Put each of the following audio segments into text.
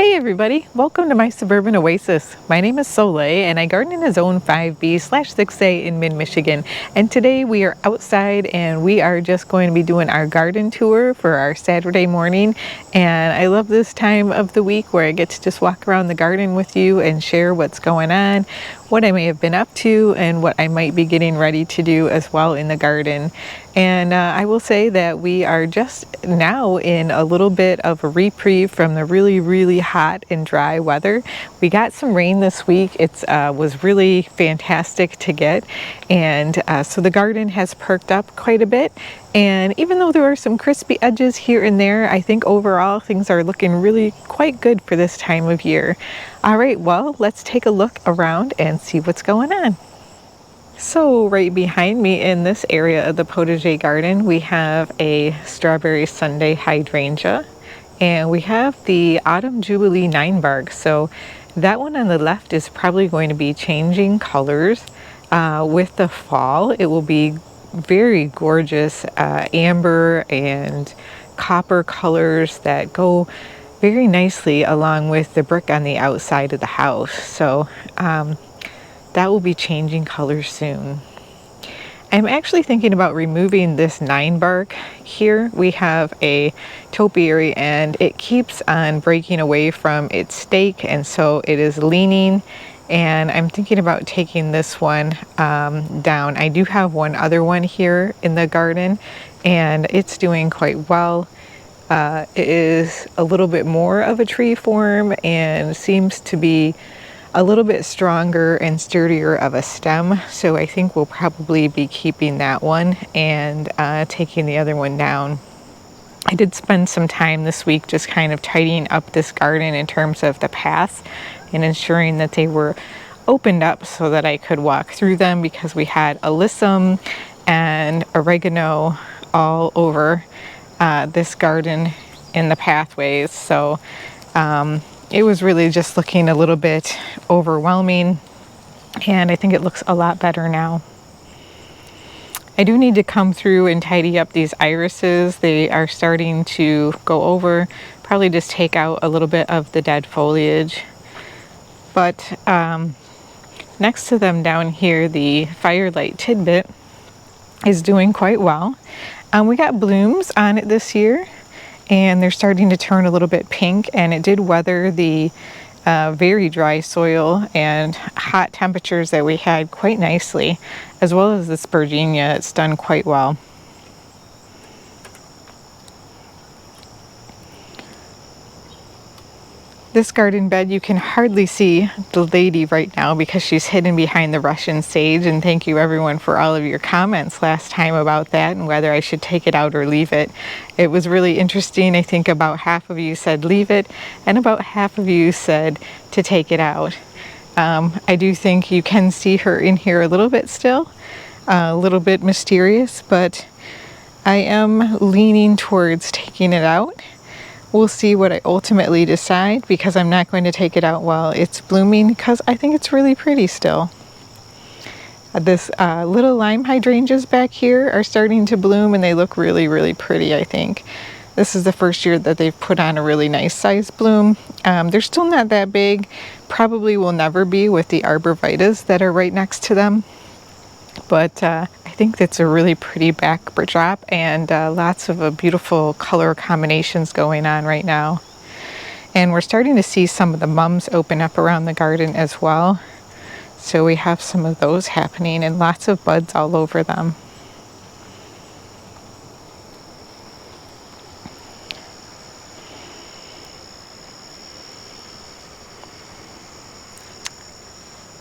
Hey everybody, welcome to my suburban oasis. My name is Soleil and I garden in a zone 5B/6A in mid-Michigan. And today we are outside and we are just going to be doing our garden tour for our Saturday morning. And I love this time of the week where I get to just walk around the garden with you and share what's going on, what I may have been up to, and what I might be getting ready to do as well in the garden. And I will say that we are just now in a little bit of a reprieve from the really hot and dry weather. We got some rain this week. It was really fantastic to get, and so the garden has perked up quite a bit. And even though there are some crispy edges here and there, I think overall things are looking really quite good for this time of year. All right, well, let's take a look around and see what's going on. So right behind me in this area of the Protege garden, we have a strawberry Sunday hydrangea, and we have the Autumn Jubilee 9-bark. So that one on the left is probably going to be changing colors with the fall. It will be very gorgeous amber and copper colors that go very nicely along with the brick on the outside of the house. So that will be changing colors soon. I'm actually thinking about removing this 9-bark here. We have a topiary and it keeps on breaking away from its stake, and so it is leaning, and I'm thinking about taking this one down. I do have one other one here in the garden and it's doing quite well. It is a little bit more of a tree form and seems to be a little bit stronger and sturdier of a stem, so I think we'll probably be keeping that one and taking the other one down. I did spend some time this week just kind of tidying up this garden in terms of the paths and ensuring that they were opened up so that I could walk through them, because we had alyssum and oregano all over this garden in the pathways. So it was really just looking a little bit overwhelming, and I think it looks a lot better now. I do need to come through and tidy up these irises. They are starting to go over. Probably just take out a little bit of the dead foliage. But next to them down here, the Firelight Tidbit is doing quite well. We got blooms on it this year, and they're starting to turn a little bit pink, and it did weather the very dry soil and hot temperatures that we had quite nicely, as well as the spurgenia. It's done quite well. This garden bed, you can hardly see the lady right now because she's hidden behind the Russian sage, and thank you everyone for all of your comments last time about that and whether I should take it out or leave it. It was really interesting. I think about half of you said leave it and about half of you said to take it out. I do think you can see her in here a little bit still, a little bit mysterious, but I am leaning towards taking it out. We'll see what I ultimately decide, because I'm not going to take it out while it's blooming because I think it's really pretty still. This little lime hydrangeas back here are starting to bloom and they look really pretty, I think. This is the first year that they've put on a really nice size bloom. They're still not that big, probably will never be with the arborvitaes that are right next to them. But I think that's a really pretty backdrop, and lots of beautiful color combinations going on right now. And we're starting to see some of the mums open up around the garden as well. So we have some of those happening and lots of buds all over them.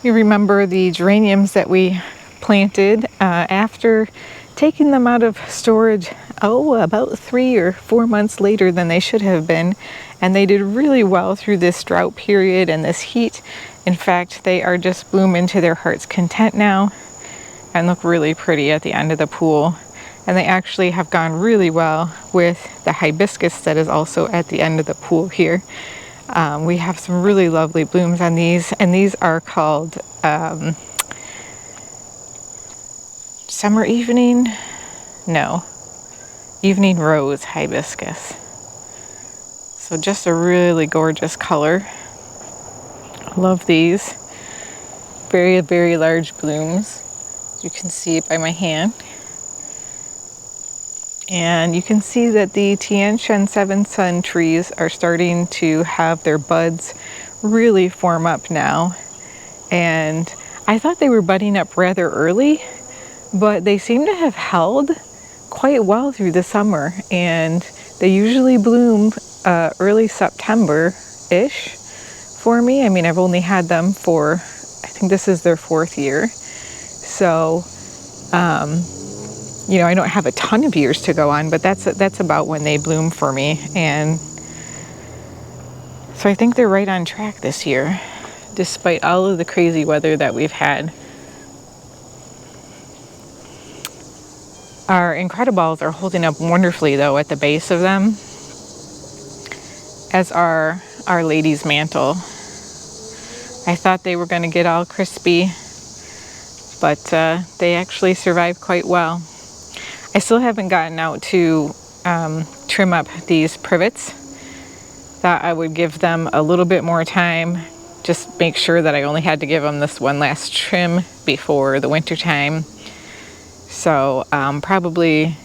You remember the geraniums that we planted after taking them out of storage about 3 or 4 months later than they should have been, and they did really well through this drought period and this heat. In fact, they are just blooming to their heart's content now and look really pretty at the end of the pool. And they actually have gone really well with the hibiscus that is also at the end of the pool here. We have some really lovely blooms on these, and these are called Summer Evening? No. Evening Rose hibiscus. So just a really gorgeous color. Love these. Very, very large blooms. You can see it by my hand. And you can see that the Tian Shan 7 Sun trees are starting to have their buds really form up now. And I thought they were budding up rather early, but they seem to have held quite well through the summer. And they usually bloom early September-ish for me. I mean, I've only had them for, I think this is their 4th year. So, you know, I don't have a ton of years to go on, but that's about when they bloom for me. And so I think they're right on track this year, despite all of the crazy weather that we've had. Our incrediballs are holding up wonderfully though at the base of them, as are our lady's mantle. I thought they were going to get all crispy, but they actually survived quite well. I still haven't gotten out to trim up these privets. Thought I would give them a little bit more time, just make sure that I only had to give them this one last trim before the winter time. So probably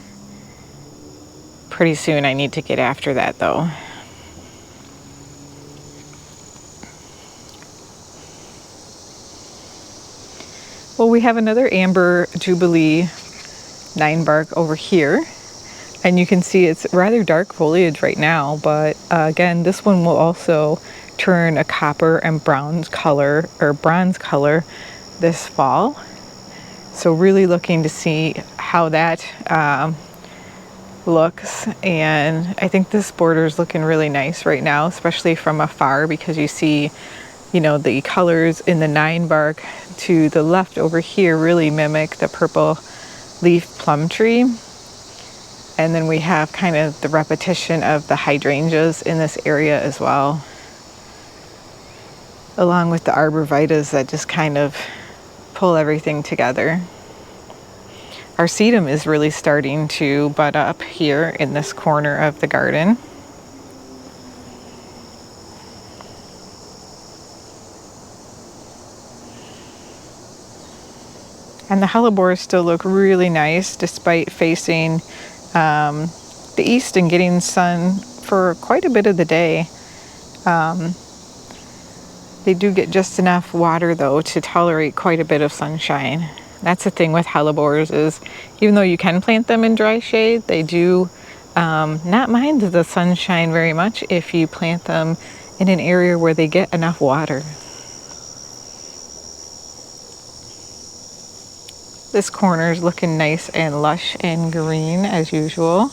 pretty soon I need to get after that though. Well, we have another Amber Jubilee 9-bark over here, and you can see it's rather dark foliage right now, but again, this one will also turn a copper and bronze color this fall. So really looking to see how that looks. And I think this border is looking really nice right now, especially from afar, because you see, you know, the colors in the 9-bark to the left over here really mimic the purple leaf plum tree. And then we have kind of the repetition of the hydrangeas in this area as well, along with the arborvitas that just kind of pull everything together. Our sedum is really starting to bud up here in this corner of the garden. And the hellebores still look really nice despite facing the east and getting sun for quite a bit of the day. They do get just enough water though to tolerate quite a bit of sunshine. That's the thing with hellebores, is even though you can plant them in dry shade, they do not mind the sunshine very much if you plant them in an area where they get enough water. This corner is looking nice and lush and green as usual,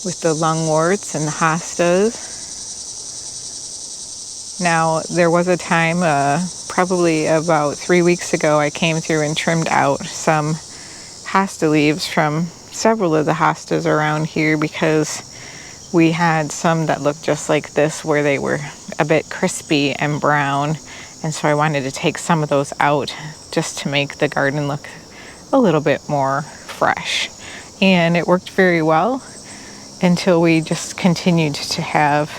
with the lungworts and the hostas. Now, there was a time, probably about 3 weeks ago, I came through and trimmed out some hosta leaves from several of the hostas around here, because we had some that looked just like this where they were a bit crispy and brown. And so I wanted to take some of those out just to make the garden look a little bit more fresh. And it worked very well until we just continued to have,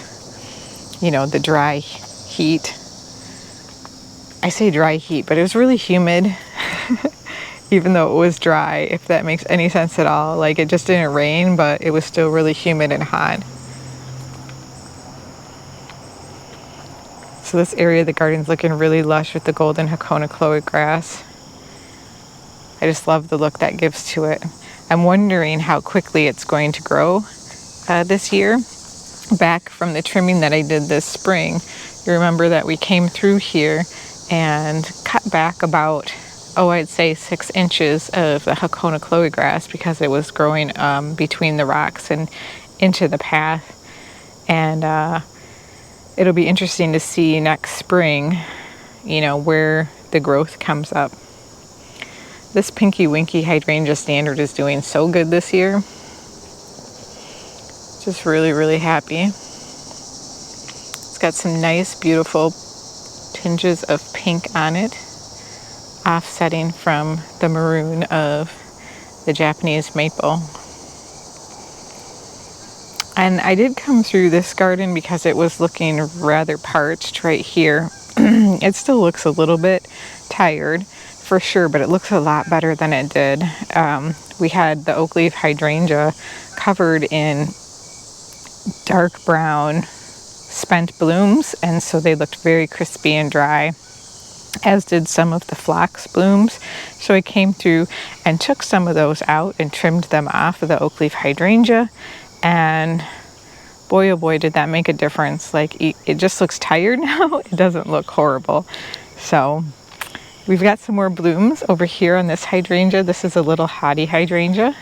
you know, the dry heat. I say dry heat, but it was really humid, even though it was dry, if that makes any sense at all. Like, it just didn't rain, but it was still really humid and hot. So this area of the garden's looking really lush with the golden Hakona Chloe grass. I just love the look that gives to it. I'm wondering how quickly it's going to grow this year. Back from the trimming that I did this spring, you remember that we came through here and cut back about, I'd say 6 inches of the Hakona Chloe grass, because it was growing between the rocks and into the path. And it'll be interesting to see next spring, you know, where the growth comes up. This Pinky Winky Hydrangea Standard is doing so good this year. Just really, really happy. It's got some nice, beautiful tinges of pink on it, offsetting from the maroon of the Japanese maple. And I did come through this garden because it was looking rather parched right here. It still looks a little bit tired for sure, but it looks a lot better than it did. We had the oak leaf hydrangea covered in dark brown spent blooms, and so they looked very crispy and dry, as did some of the phlox blooms. So I came through and took some of those out and trimmed them off of the oak leaf hydrangea, and boy oh boy did that make a difference. Like, it just looks tired now. It doesn't look horrible. So we've got some more blooms over here on this hydrangea. This is a little hottie hydrangea.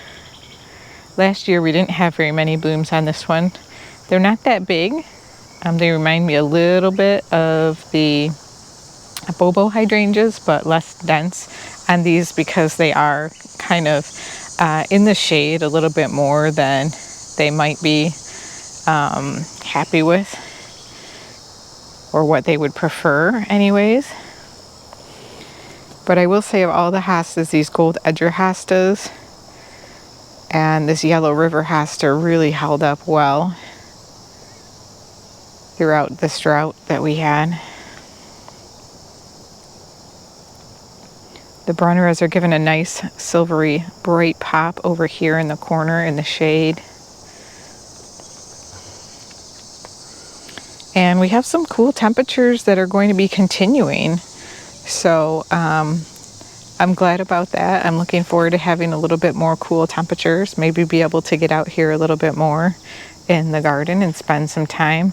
Last year we didn't have very many blooms on this one. They're not that big. They remind me a little bit of the bobo hydrangeas, but less dense on these because they are kind of in the shade a little bit more than they might be happy with, or what they would prefer anyways. But I will say, of all the hostas, these gold edger hostas and this yellow river hosta really held up well throughout this drought that we had. The Brunnera's are given a nice silvery bright pop over here in the corner in the shade. And we have some cool temperatures that are going to be continuing. So I'm glad about that. I'm looking forward to having a little bit more cool temperatures. Maybe be able to get out here a little bit more in the garden and spend some time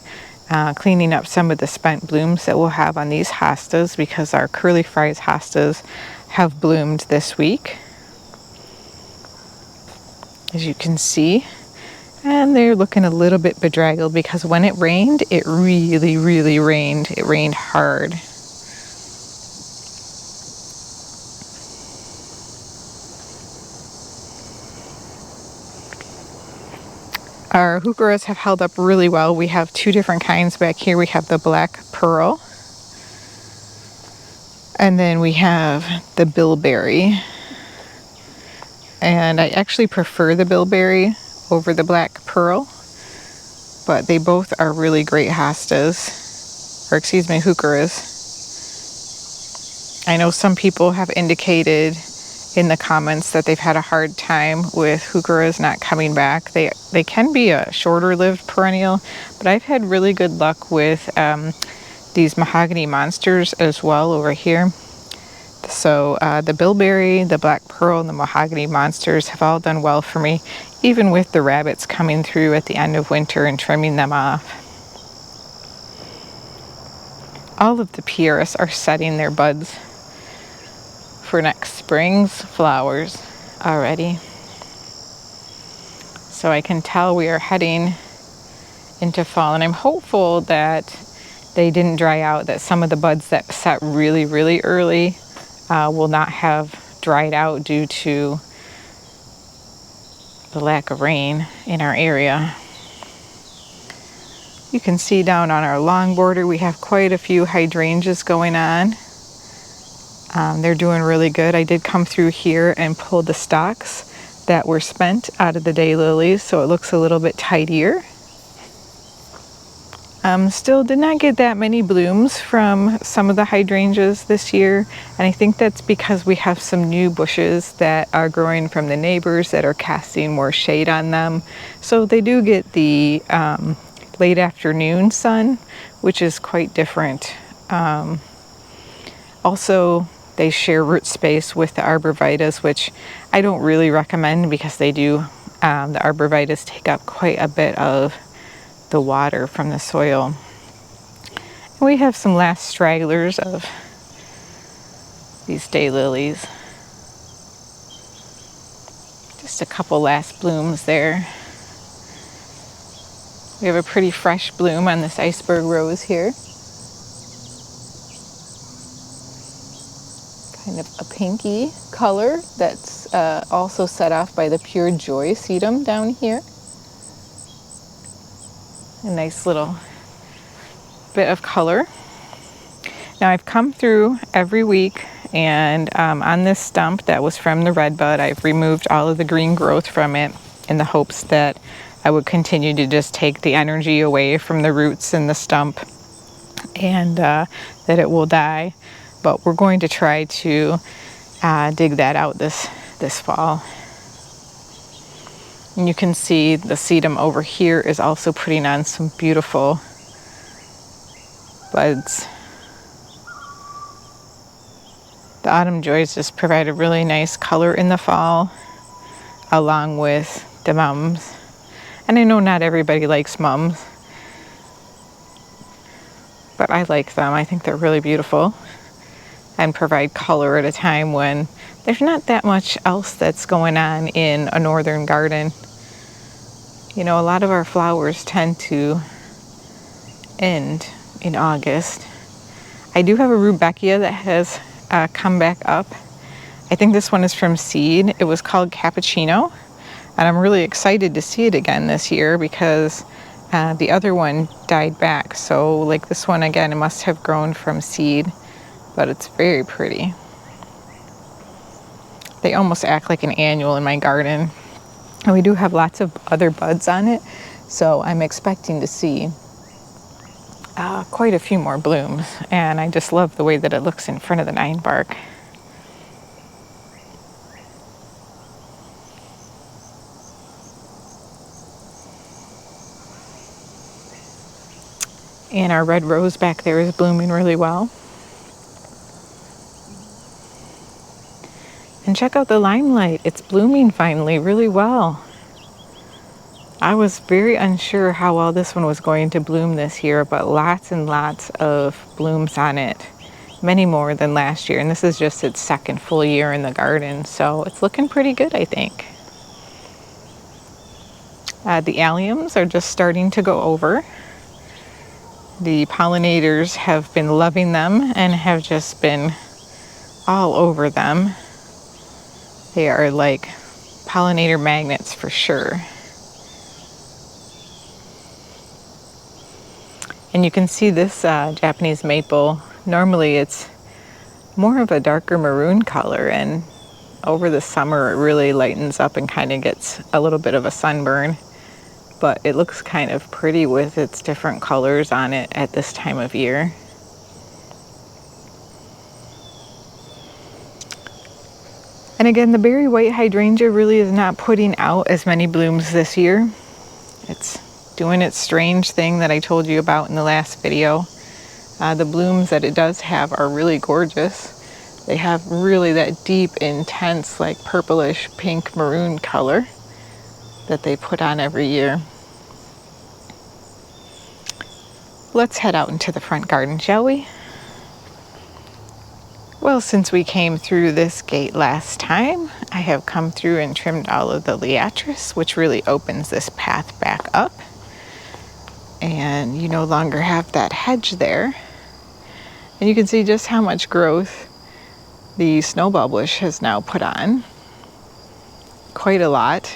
cleaning up some of the spent blooms that we'll have on these hostas, because our curly fries hostas have bloomed this week, as you can see. And they're looking a little bit bedraggled because when it rained, it really rained. It rained hard. Our heucheras have held up really well. We have two different kinds back here. We have the black pearl, and then we have the bilberry. And I actually prefer the bilberry over the black pearl, but they both are really great hostas, or excuse me, heucheras. I know some people have indicated in the comments that they've had a hard time with heucheras not coming back. They can be a shorter lived perennial, but I've had really good luck with these mahogany monsters as well over here. So the bilberry, the black pearl, and the mahogany monsters have all done well for me, even with the rabbits coming through at the end of winter and trimming them off. All of the pieris are setting their buds for next spring's flowers already. So I can tell we are heading into fall, and I'm hopeful that they didn't dry out, that some of the buds that set really early will not have dried out due to the lack of rain in our area. You can see down on our long border we have quite a few hydrangeas going on. They're doing really good. I did come through here and pull the stalks that were spent out of the daylilies, so it looks a little bit tidier. Still did not get that many blooms from some of the hydrangeas this year, and I think that's because we have some new bushes that are growing from the neighbors that are casting more shade on them. So they do get the late afternoon sun, which is quite different. Also, they share root space with the arborvitaes, which I don't really recommend because they do, the arborvitaes take up quite a bit of the water from the soil. And we have some last stragglers of these daylilies. Just a couple last blooms there. We have a pretty fresh bloom on this iceberg rose here. Kind of a pinky color that's also set off by the pure joy sedum down here. A nice little bit of color. Now I've come through every week, and on this stump that was from the redbud, I've removed all of the green growth from it in the hopes that I would continue to just take the energy away from the roots and the stump, and that it will die. But we're going to try to dig that out this fall. And you can see the sedum over here is also putting on some beautiful buds. The autumn joys just provide a really nice color in the fall, along with the mums. And I know not everybody likes mums, but I like them. I think they're really beautiful and provide color at a time when there's not that much else that's going on in a northern garden. You know, a lot of our flowers tend to end in August. I do have a rudbeckia that has come back up. I think this one is from seed. It was called Cappuccino, and I'm really excited to see it again this year because the other one died back. So like this one again, it must have grown from seed, but it's very pretty. They almost act like an annual in my garden. And we do have lots of other buds on it, so I'm expecting to see quite a few more blooms. And I just love the way that it looks in front of the 9 bark. And our red rose back there is blooming really well. And check out the limelight. It's blooming finally really well. I was very unsure how well this one was going to bloom this year, but lots and lots of blooms on it. Many more than last year. And this is just its second full year in the garden. So it's looking pretty good, I think. The alliums are just starting to go over. The pollinators have been loving them and have just been all over them. They are like pollinator magnets for sure. And you can see this Japanese maple. Normally it's more of a darker maroon color, and over the summer it really lightens up and kind of gets a little bit of a sunburn. But it looks kind of pretty with its different colors on it at this time of year. And again, the berry white hydrangea really is not putting out as many blooms this year. It's doing its strange thing that I told you about in the last video. The blooms that it does have are really gorgeous. They have really that deep, intense, like purplish pink maroon color that they put on every year. Let's head out into the front garden, shall we? Well, since we came through this gate last time, I have come through and trimmed all of the liatris, which really opens this path back up. And you no longer have that hedge there. And you can see just how much growth the snowball bush has now put on. Quite a lot.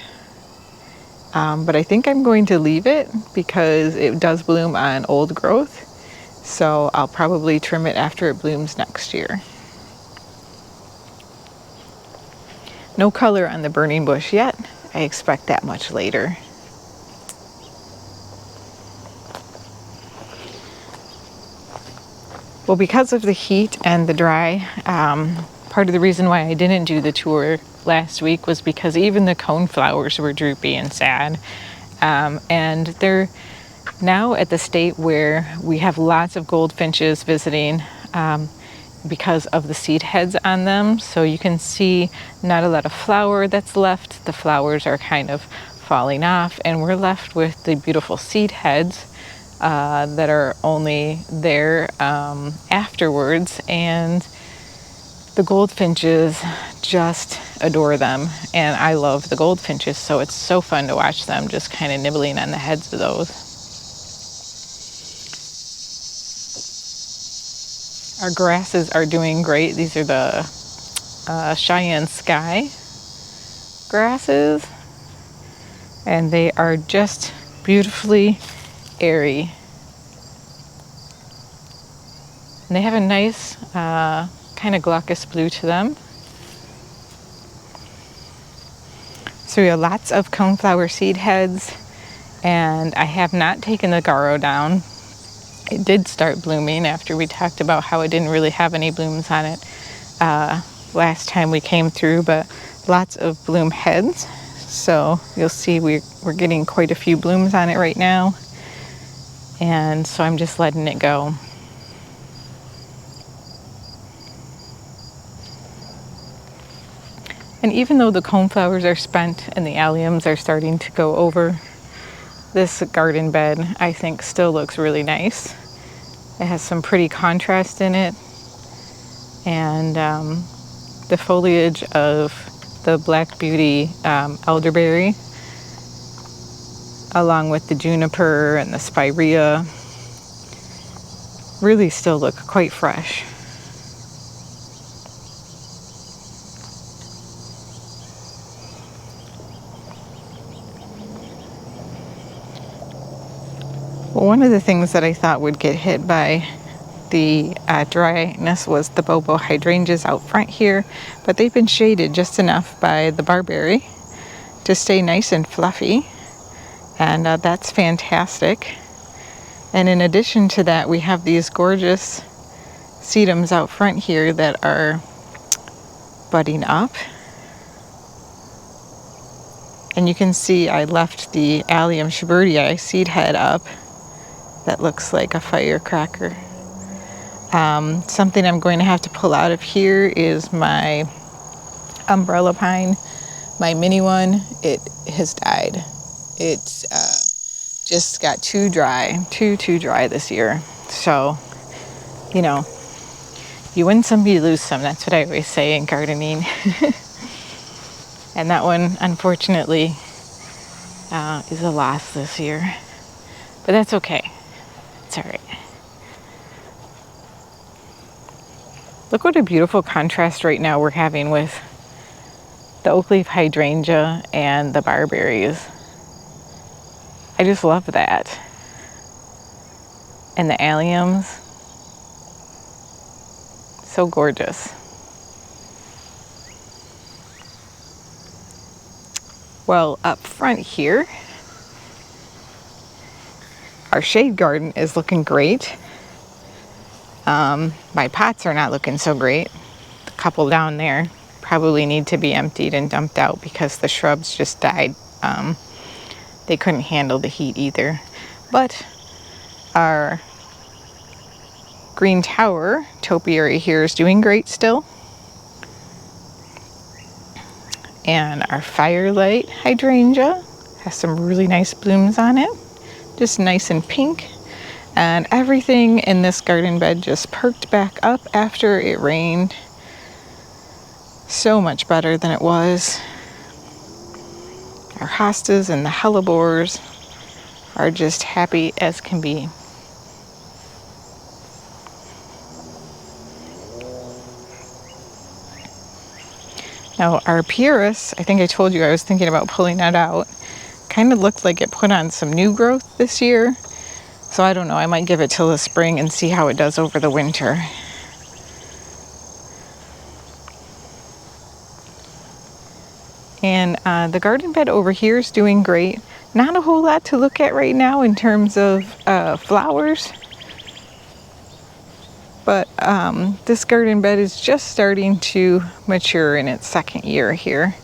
But I think I'm going to leave it because it does bloom on old growth. So I'll probably trim it after it blooms next year. No color on the burning bush yet. I expect that much later. Well, because of the heat and the dry, part of the reason why I didn't do the tour last week was because even the coneflowers were droopy and sad. And they're now at the state where we have lots of goldfinches visiting because of the seed heads on them. So you can see not a lot of flower that's left. The flowers are kind of falling off, and we're left with the beautiful seed heads that are only there afterwards. And the goldfinches just adore them, and I love the goldfinches, so it's so fun to watch them just kind of nibbling on the heads of those. Our grasses are doing great. These are the Cheyenne Sky grasses, and they are just beautifully airy. And they have a nice kind of glaucous blue to them. So we have lots of coneflower seed heads, And I have not taken the Garo down. It did start blooming after we talked about how it didn't really have any blooms on it last time we came through, but lots of bloom heads. So you'll see we're getting quite a few blooms on it right now. And so I'm just letting it go. And even though the coneflowers are spent and the alliums are starting to go over, this garden bed I think still looks really nice. It has some pretty contrast in it, and the foliage of the Black Beauty elderberry along with the juniper and the spirea really still look quite fresh. Well, one of the things that I thought would get hit by the dryness was the bobo hydrangeas out front here, but they've been shaded just enough by the barberry to stay nice and fluffy, and that's fantastic. And in addition to that, we have these gorgeous sedums out front here that are budding up. And you can see I left the Allium Schubertii seed head up. That looks like a firecracker. Something I'm going to have to pull out of here is my umbrella pine, my mini one. It has died. It's just got too dry, too dry this year. So, you know, you win some, you lose some. That's what I always say in gardening. And that one, unfortunately, is a loss this year. But that's okay. It's all right. Look what a beautiful contrast right now we're having with the oak leaf hydrangea and the barberries. I just love that. And the alliums. So gorgeous. Well, up front here, our shade garden is looking great. My pots are not looking so great. The couple down there probably need to be emptied and dumped out because the shrubs just died. They couldn't handle the heat either. But our green tower topiary here is doing great still. And our firelight hydrangea has some really nice blooms on it. Just nice and pink. And everything in this garden bed just perked back up after it rained. So much better than it was. Our hostas and the hellebores are just happy as can be. Now our pieris, I think I told you I was thinking about pulling that out. Kind of looked like it put on some new growth this year. So I don't know, I might give it till the spring and see how it does over the winter. And the garden bed over here is doing great. Not a whole lot to look at right now in terms of flowers. But this garden bed is just starting to mature in its second year here.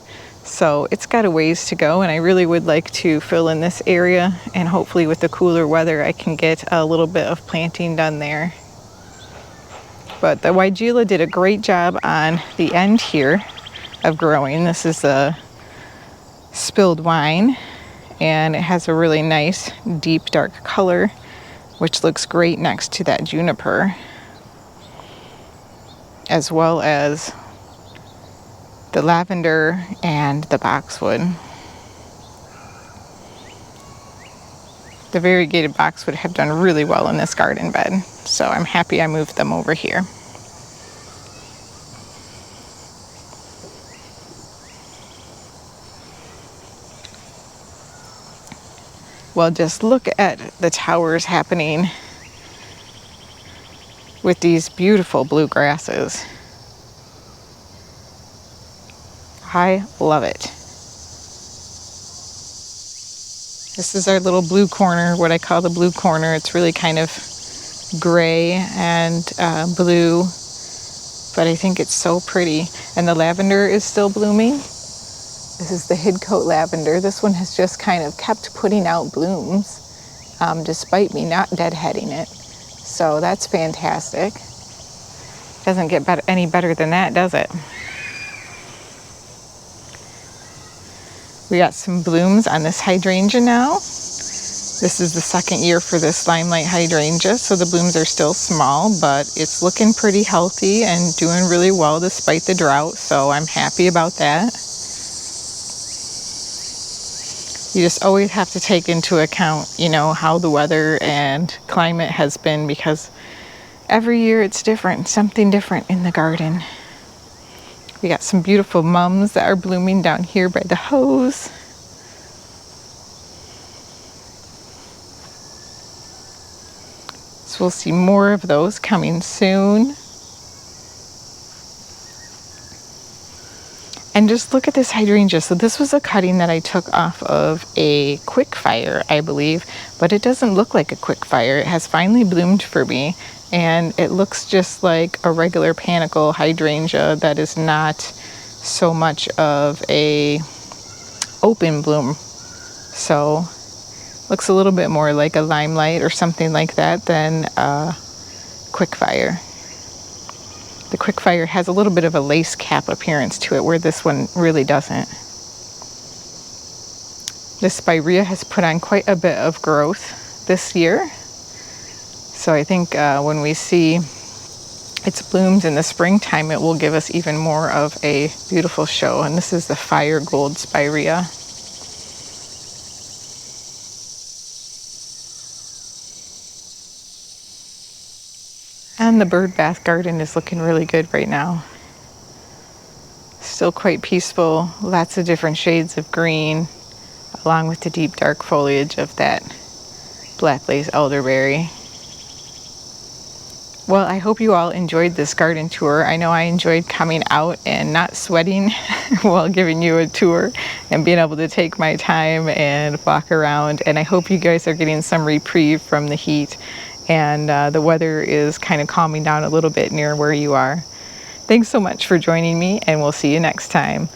So it's got a ways to go, and I really would like to fill in this area, and hopefully with the cooler weather I can get a little bit of planting done there. But the Weigela did a great job on the end here of growing. This is a spilled wine, and it has a really nice deep dark color, which looks great next to that juniper, as well as the lavender and the boxwood. The variegated boxwood have done really well in this garden bed, so I'm happy I moved them over here. Well, just look at the towers happening with these beautiful blue grasses. I love it. This is our little blue corner, what I call the blue corner. It's really kind of gray and blue, but I think it's so pretty. And the lavender is still blooming. This is the Hidcote lavender. This one has just kind of kept putting out blooms despite me not deadheading it. So that's fantastic. Doesn't get any better than that, does it? We got some blooms on this hydrangea now. This is the second year for this limelight hydrangea, so the blooms are still small, but it's looking pretty healthy and doing really well despite the drought, so I'm happy about that. You just always have to take into account, you know, how the weather and climate has been, because every year it's different, something different in the garden. We got some beautiful mums that are blooming down here by the hose. So we'll see more of those coming soon. And just look at this hydrangea. So this was a cutting that I took off of a quick fire, I believe, but it doesn't look like a quick fire. It has finally bloomed for me, and it looks just like a regular panicle hydrangea that is not so much of a open bloom. So looks a little bit more like a limelight or something like that than a quick fire. The quick fire has a little bit of a lace cap appearance to it, where this one really doesn't. This spirea has put on quite a bit of growth this year. So I think when we see its blooms in the springtime, it will give us even more of a beautiful show. And this is the fire gold spirea. And the bird bath garden is looking really good right now. Still quite peaceful, lots of different shades of green, along with the deep dark foliage of that black lace elderberry. Well, I hope you all enjoyed this garden tour. I know I enjoyed coming out and not sweating while giving you a tour and being able to take my time and walk around. And I hope you guys are getting some reprieve from the heat, and the weather is kind of calming down a little bit near where you are. Thanks so much for joining me, and we'll see you next time.